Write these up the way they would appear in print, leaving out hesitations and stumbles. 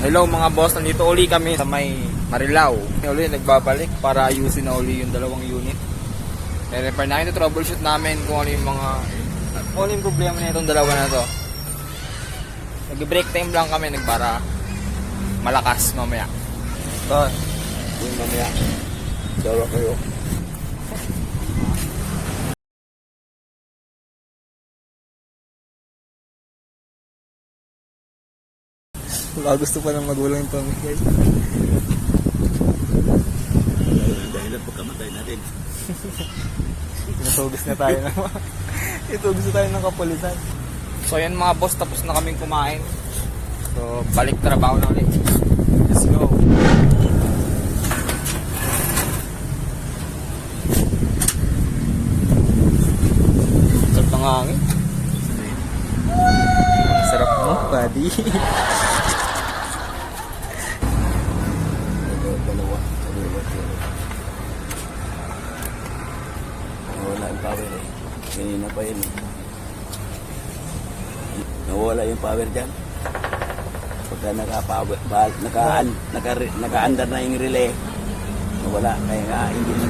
Hello mga boss, nandito uli kami sa may Marilao. Uli nagbabalik para ayusin na uli yung dalawang unit. I-repair namin ito, troubleshoot namin kung ano yung problema na itong dalawa na to. Nag-break time lang kami para malakas mamaya. So, yung mamaya. Dalawa kayo. Baka gusto pa ng magulang yung pamigay. Dahil ang pagkamatay natin. Itugis na tayo naman. Itugis na tayo ng kapulisan. So yan mga boss, tapos na kaming kumain. So balik trabaho na ulit. Let's go. Sarap ng hangin. Sarap mo, buddy. Dalawa. Nawala yung power eh. Kanina pa yun eh. Nawala yung power dyan. Pagka naka-under na yung relay, nawala. Kaya nga hindi na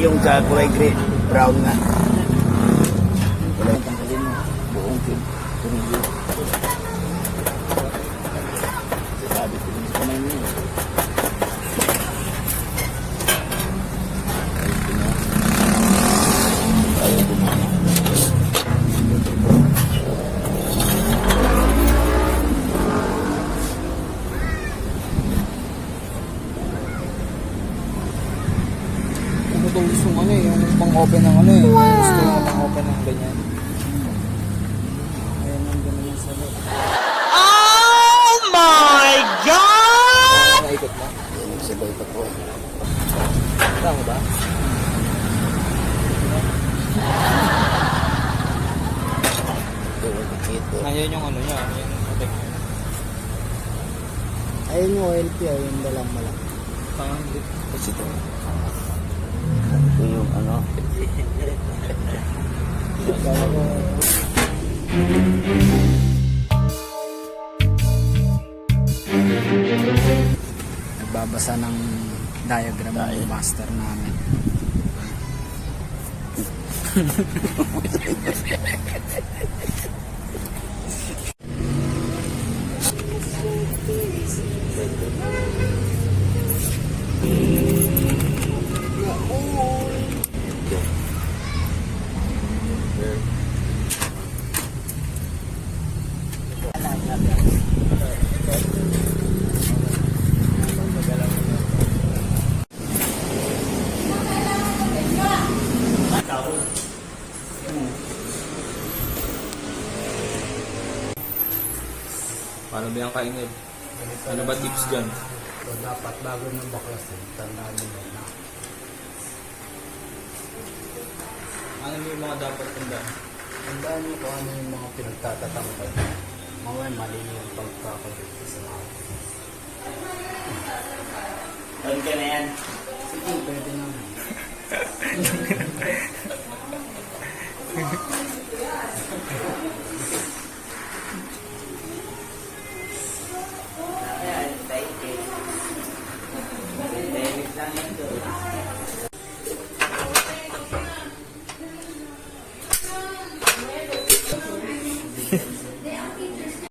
yung sa kulay gray, brown nga. Wala yung tanggalin mo. Buong tumigil. Sabi ko yung kamay mo yun. Ito gusto ng yung pang-open ng Gusto ng pang-open ng ganyan. Ayan ang ganun yung sa loob. Oh my God! Naikot mo? Sabay pa po. Tama ba? Ayan yung niya, yung protect. Ayun yung OLP, yung dalang malaki. Hindi. Kasi ito. Ito yung ano. Nagbabasa ng diagram ng master namin. Paano ba yung kaingid? Ano ba tips dyan? So, dapat bago ng baklas, tandaan mo na. Ano yung mga dapat tandaan? Tandaan mo kung ano yung mga pinagtatatangkal. Mga mali yung pagkakabit sa mga. Doon ka na yan. Sige, pwede naman.